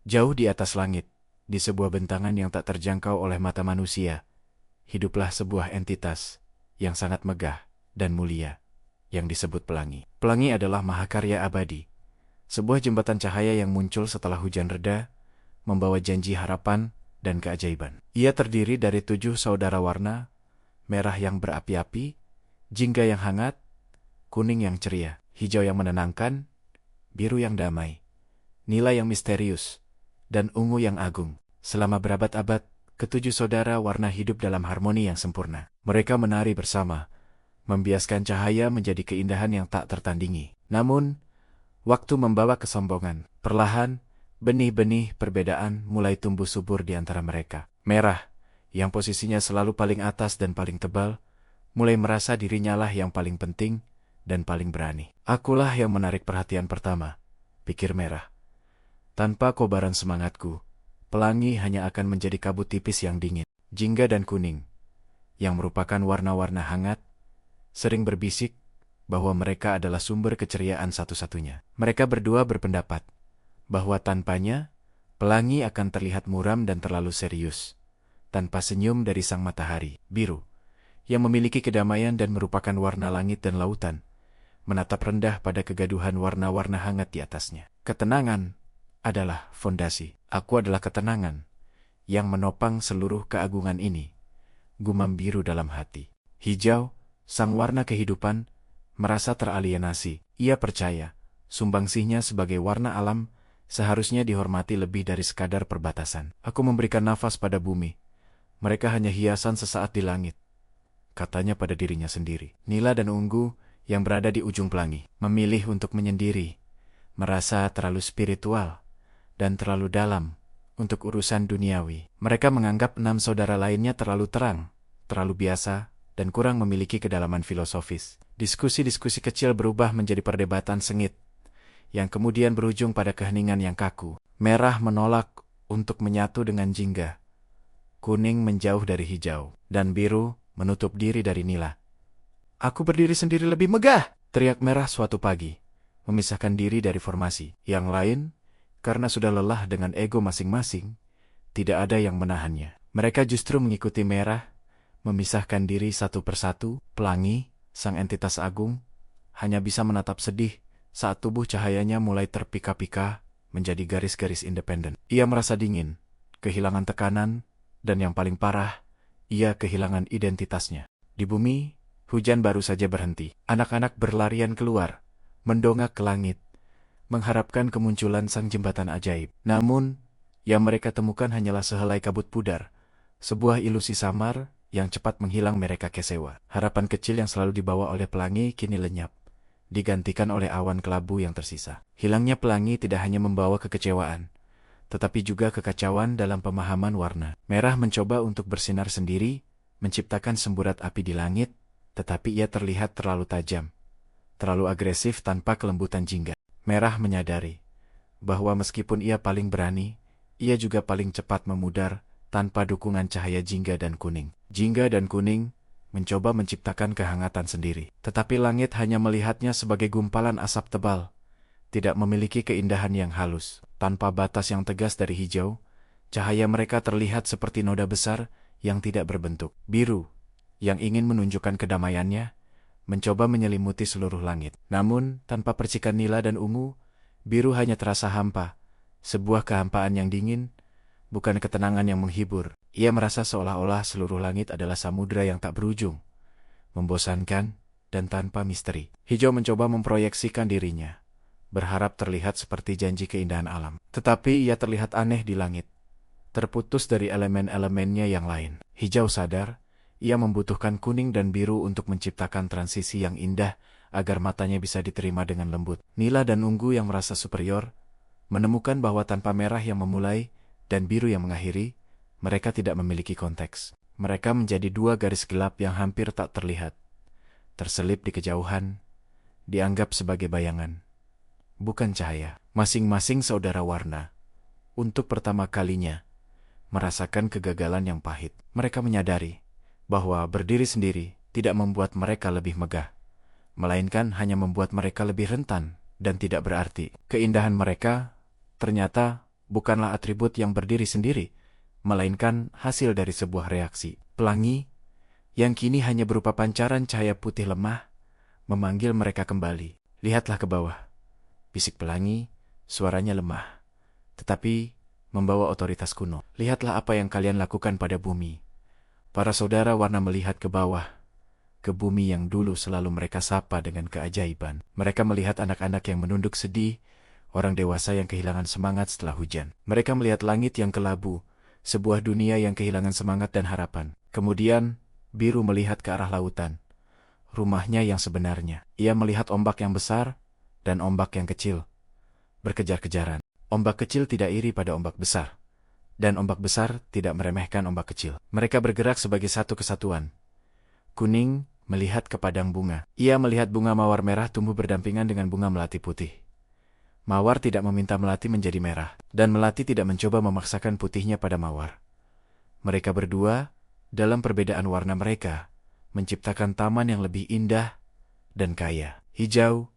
Jauh di atas langit, di sebuah bentangan yang tak terjangkau oleh mata manusia, hiduplah sebuah entitas yang sangat megah dan mulia, yang disebut pelangi. Pelangi adalah mahakarya abadi, sebuah jembatan cahaya yang muncul setelah hujan reda, membawa janji harapan dan keajaiban. Ia terdiri dari 7 saudara warna, merah yang berapi-api, jingga yang hangat, kuning yang ceria, hijau yang menenangkan, biru yang damai, nila yang misterius, dan ungu yang agung. Selama berabad-abad, ketujuh saudara warna hidup dalam harmoni yang sempurna. Mereka menari bersama, membiaskan cahaya menjadi keindahan yang tak tertandingi. Namun, waktu membawa kesombongan. Perlahan, benih-benih perbedaan mulai tumbuh subur di antara mereka. Merah, yang posisinya selalu paling atas dan paling tebal, mulai merasa dirinya lah yang paling penting dan paling berani. Akulah yang menarik perhatian pertama, pikir Merah. Tanpa kobaran semangatku, pelangi hanya akan menjadi kabut tipis yang dingin. Jingga dan kuning, yang merupakan warna-warna hangat, sering berbisik bahwa mereka adalah sumber keceriaan satu-satunya. Mereka berdua berpendapat bahwa tanpanya, pelangi akan terlihat muram dan terlalu serius, tanpa senyum dari sang matahari. Biru, yang memiliki kedamaian dan merupakan warna langit dan lautan, menatap rendah pada kegaduhan warna-warna hangat di atasnya. Ketenangan adalah fondasi. Aku adalah ketenangan yang menopang seluruh keagungan ini, gumam biru dalam hati. Hijau, sang warna kehidupan, merasa teralienasi. Ia percaya, sumbangsihnya sebagai warna alam seharusnya dihormati lebih dari sekadar perbatasan. Aku memberikan nafas pada bumi. Mereka hanya hiasan sesaat di langit, katanya pada dirinya sendiri. Nila dan ungu yang berada di ujung pelangi memilih untuk menyendiri, merasa terlalu spiritual dan terlalu dalam untuk urusan duniawi. Mereka menganggap 6 saudara lainnya terlalu terang, terlalu biasa, dan kurang memiliki kedalaman filosofis. Diskusi-diskusi kecil berubah menjadi perdebatan sengit, yang kemudian berujung pada keheningan yang kaku. Merah menolak untuk menyatu dengan jingga, kuning menjauh dari hijau, dan biru menutup diri dari nila. Aku berdiri sendiri lebih megah, teriak Merah suatu pagi, memisahkan diri dari formasi. Yang lain, karena sudah lelah dengan ego masing-masing, tidak ada yang menahannya. Mereka justru mengikuti Merah, memisahkan diri satu persatu. Pelangi, sang entitas agung, hanya bisa menatap sedih saat tubuh cahayanya mulai terpika-pika menjadi garis-garis independen. Ia merasa dingin, kehilangan tekanan, dan yang paling parah, ia kehilangan identitasnya. Di bumi, hujan baru saja berhenti. Anak-anak berlarian keluar, mendongak ke langit, mengharapkan kemunculan sang jembatan ajaib. Namun, yang mereka temukan hanyalah sehelai kabut pudar, sebuah ilusi samar yang cepat menghilang. Mereka kecewa. Harapan kecil yang selalu dibawa oleh pelangi kini lenyap, digantikan oleh awan kelabu yang tersisa. Hilangnya pelangi tidak hanya membawa kekecewaan, tetapi juga kekacauan dalam pemahaman warna. Merah mencoba untuk bersinar sendiri, menciptakan semburat api di langit, tetapi ia terlihat terlalu tajam, terlalu agresif tanpa kelembutan jingga. Merah menyadari bahwa meskipun ia paling berani, ia juga paling cepat memudar tanpa dukungan cahaya jingga dan kuning. Jingga dan kuning mencoba menciptakan kehangatan sendiri, tetapi langit hanya melihatnya sebagai gumpalan asap tebal, tidak memiliki keindahan yang halus. Tanpa batas yang tegas dari hijau, cahaya mereka terlihat seperti noda besar yang tidak berbentuk. Biru, yang ingin menunjukkan kedamaiannya, mencoba menyelimuti seluruh langit. Namun, tanpa percikan nila dan ungu, biru hanya terasa hampa, sebuah kehampaan yang dingin, bukan ketenangan yang menghibur. Ia merasa seolah-olah seluruh langit adalah samudera yang tak berujung, membosankan, dan tanpa misteri. Hijau mencoba memproyeksikan dirinya, berharap terlihat seperti janji keindahan alam. Tetapi ia terlihat aneh di langit, terputus dari elemen-elemennya yang lain. Hijau sadar, ia membutuhkan kuning dan biru untuk menciptakan transisi yang indah agar matanya bisa diterima dengan lembut. Nila dan ungu yang merasa superior menemukan bahwa tanpa merah yang memulai dan biru yang mengakhiri, mereka tidak memiliki konteks. Mereka menjadi 2 garis gelap yang hampir tak terlihat, terselip di kejauhan, dianggap sebagai bayangan, bukan cahaya. Masing-masing saudara warna, untuk pertama kalinya, merasakan kegagalan yang pahit. Mereka menyadari bahwa berdiri sendiri tidak membuat mereka lebih megah, melainkan hanya membuat mereka lebih rentan dan tidak berarti. Keindahan mereka ternyata bukanlah atribut yang berdiri sendiri, melainkan hasil dari sebuah reaksi. Pelangi, yang kini hanya berupa pancaran cahaya putih lemah, memanggil mereka kembali. Lihatlah ke bawah, bisik pelangi, suaranya lemah, tetapi membawa otoritas kuno. Lihatlah apa yang kalian lakukan pada bumi. Para saudara warna melihat ke bawah, ke bumi yang dulu selalu mereka sapa dengan keajaiban. Mereka melihat anak-anak yang menunduk sedih, orang dewasa yang kehilangan semangat setelah hujan. Mereka melihat langit yang kelabu, sebuah dunia yang kehilangan semangat dan harapan. Kemudian, biru melihat ke arah lautan, rumahnya yang sebenarnya. Ia melihat ombak yang besar dan ombak yang kecil, berkejar-kejaran. Ombak kecil tidak iri pada ombak besar, dan ombak besar tidak meremehkan ombak kecil. Mereka bergerak sebagai satu kesatuan. Kuning melihat ke padang bunga. Ia melihat bunga mawar merah tumbuh berdampingan dengan bunga melati putih. Mawar tidak meminta melati menjadi merah, dan melati tidak mencoba memaksakan putihnya pada mawar. Mereka berdua, dalam perbedaan warna mereka, menciptakan taman yang lebih indah dan kaya. Hijau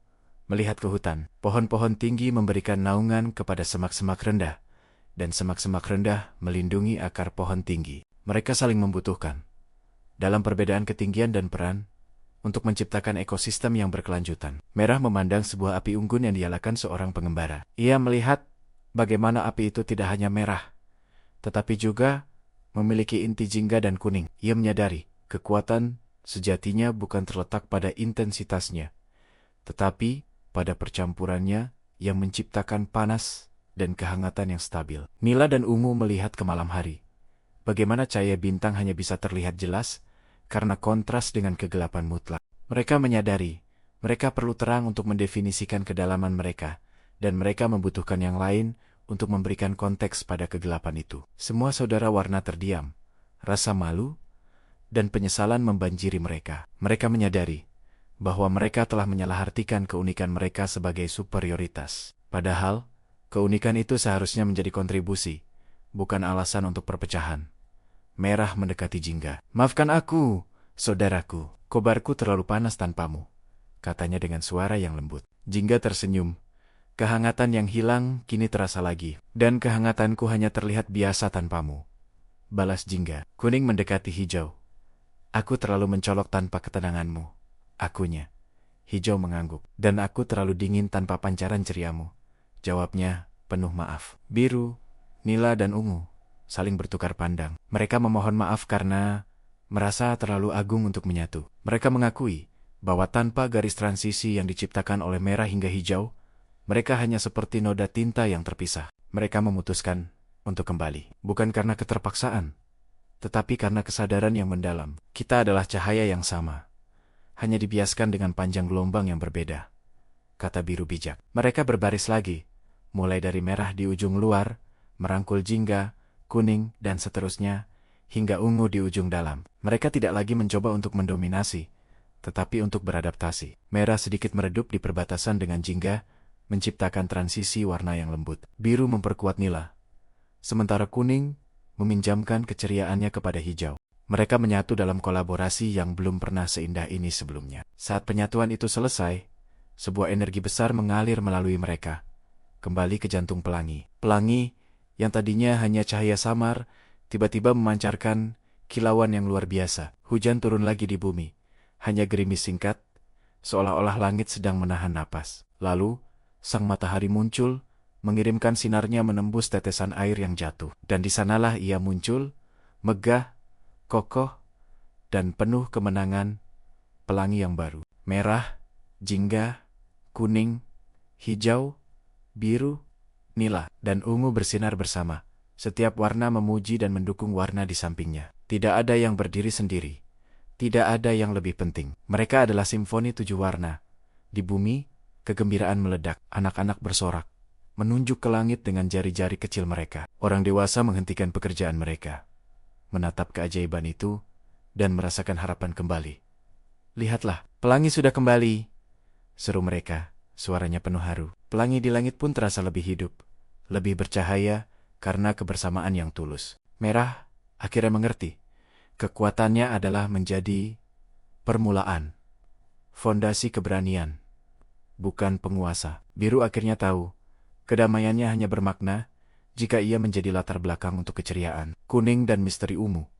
melihat ke hutan. Pohon-pohon tinggi memberikan naungan kepada semak-semak rendah, dan semak-semak rendah melindungi akar pohon tinggi. Mereka saling membutuhkan, dalam perbedaan ketinggian dan peran, untuk menciptakan ekosistem yang berkelanjutan. Merah memandang sebuah api unggun yang dinyalakan seorang pengembara. Ia melihat bagaimana api itu tidak hanya merah, tetapi juga memiliki inti jingga dan kuning. Ia menyadari kekuatan sejatinya bukan terletak pada intensitasnya, tetapi pada percampurannya yang menciptakan panas dan kehangatan yang stabil. Nila dan ungu melihat ke malam hari. Bagaimana cahaya bintang hanya bisa terlihat jelas karena kontras dengan kegelapan mutlak. Mereka menyadari, mereka perlu terang untuk mendefinisikan kedalaman mereka, dan mereka membutuhkan yang lain untuk memberikan konteks pada kegelapan itu. Semua saudara warna terdiam, rasa malu dan penyesalan membanjiri mereka. Mereka menyadari bahwa mereka telah menyalahartikan keunikan mereka sebagai superioritas. Padahal, keunikan itu seharusnya menjadi kontribusi, bukan alasan untuk perpecahan. Merah mendekati jingga. Maafkan aku, saudaraku. Kobarku terlalu panas tanpamu, katanya dengan suara yang lembut. Jingga tersenyum. Kehangatan yang hilang kini terasa lagi, dan kehangatanku hanya terlihat biasa tanpamu, balas Jingga. Kuning mendekati hijau. Aku terlalu mencolok tanpa ketenanganmu, akunya. Hijau mengangguk. Dan aku terlalu dingin tanpa pancaran ceriamu, jawabnya penuh maaf. Biru, nila dan ungu saling bertukar pandang. Mereka memohon maaf karena merasa terlalu agung untuk menyatu. Mereka mengakui bahwa tanpa garis transisi yang diciptakan oleh merah hingga hijau, mereka hanya seperti noda tinta yang terpisah. Mereka memutuskan untuk kembali, bukan karena keterpaksaan, tetapi karena kesadaran yang mendalam. Kita adalah cahaya yang sama, hanya dibiaskan dengan panjang gelombang yang berbeda, kata biru bijak. Mereka berbaris lagi, mulai dari merah di ujung luar, merangkul jingga, kuning, dan seterusnya, hingga ungu di ujung dalam. Mereka tidak lagi mencoba untuk mendominasi, tetapi untuk beradaptasi. Merah sedikit meredup di perbatasan dengan jingga, menciptakan transisi warna yang lembut. Biru memperkuat nila, sementara kuning meminjamkan keceriaannya kepada hijau. Mereka menyatu dalam kolaborasi yang belum pernah seindah ini sebelumnya. Saat penyatuan itu selesai, sebuah energi besar mengalir melalui mereka, kembali ke jantung pelangi. Pelangi yang tadinya hanya cahaya samar, tiba-tiba memancarkan kilauan yang luar biasa. Hujan turun lagi di bumi, hanya gerimis singkat, seolah-olah langit sedang menahan napas. Lalu, sang matahari muncul, mengirimkan sinarnya menembus tetesan air yang jatuh. Dan di sanalah ia muncul, megah, kokoh, dan penuh kemenangan, pelangi yang baru. Merah, jingga, kuning, hijau, biru, nila, dan ungu bersinar bersama. Setiap warna memuji dan mendukung warna di sampingnya. Tidak ada yang berdiri sendiri. Tidak ada yang lebih penting. Mereka adalah simfoni 7 warna. Di bumi, kegembiraan meledak. Anak-anak bersorak, menunjuk ke langit dengan jari-jari kecil mereka. Orang dewasa menghentikan pekerjaan mereka, menatap keajaiban itu, dan merasakan harapan kembali. Lihatlah, pelangi sudah kembali, seru mereka. Suaranya penuh haru. Pelangi di langit pun terasa lebih hidup, lebih bercahaya karena kebersamaan yang tulus. Merah akhirnya mengerti. Kekuatannya adalah menjadi permulaan, fondasi keberanian, bukan penguasa. Biru akhirnya tahu, kedamaiannya hanya bermakna jika ia menjadi latar belakang untuk keceriaan, kuning dan misteri ungu.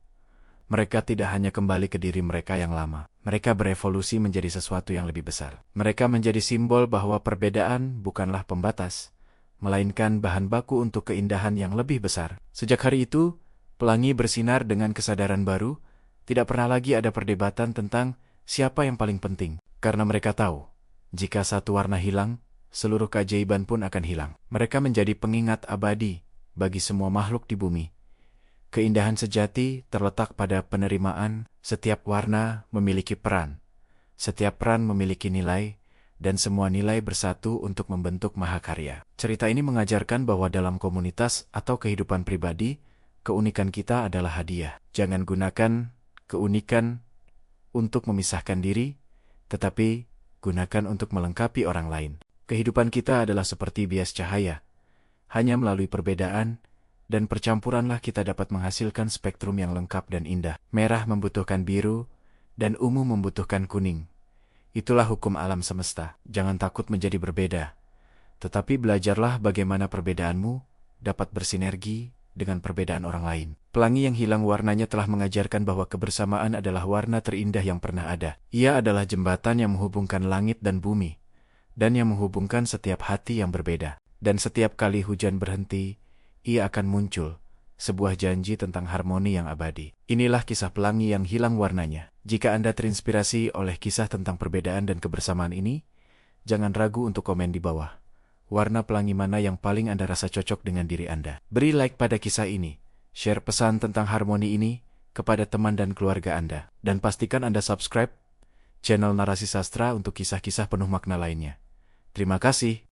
Mereka tidak hanya kembali ke diri mereka yang lama, mereka berevolusi menjadi sesuatu yang lebih besar. Mereka menjadi simbol bahwa perbedaan bukanlah pembatas, melainkan bahan baku untuk keindahan yang lebih besar. Sejak hari itu, pelangi bersinar dengan kesadaran baru, tidak pernah lagi ada perdebatan tentang siapa yang paling penting, karena mereka tahu, jika satu warna hilang, seluruh keajaiban pun akan hilang. Mereka menjadi pengingat abadi bagi semua makhluk di bumi. Keindahan sejati terletak pada penerimaan. Setiap warna memiliki peran, setiap peran memiliki nilai, dan semua nilai bersatu untuk membentuk mahakarya. Cerita ini mengajarkan bahwa dalam komunitas atau kehidupan pribadi, keunikan kita adalah hadiah. Jangan gunakan keunikan untuk memisahkan diri, tetapi gunakan untuk melengkapi orang lain. Kehidupan kita adalah seperti bias cahaya. Hanya melalui perbedaan dan percampuranlah kita dapat menghasilkan spektrum yang lengkap dan indah. Merah membutuhkan biru, dan ungu membutuhkan kuning. Itulah hukum alam semesta. Jangan takut menjadi berbeda, tetapi belajarlah bagaimana perbedaanmu dapat bersinergi dengan perbedaan orang lain. Pelangi yang hilang warnanya telah mengajarkan bahwa kebersamaan adalah warna terindah yang pernah ada. Ia adalah jembatan yang menghubungkan langit dan bumi, dan yang menghubungkan setiap hati yang berbeda. Dan setiap kali hujan berhenti, ia akan muncul sebuah janji tentang harmoni yang abadi. Inilah kisah pelangi yang hilang warnanya. Jika Anda terinspirasi oleh kisah tentang perbedaan dan kebersamaan ini, jangan ragu untuk komen di bawah. Warna pelangi mana yang paling Anda rasa cocok dengan diri Anda? Beri like pada kisah ini, share pesan tentang harmoni ini kepada teman dan keluarga Anda, dan pastikan Anda subscribe channel Narasi Sastra untuk kisah-kisah penuh makna lainnya. Terima kasih.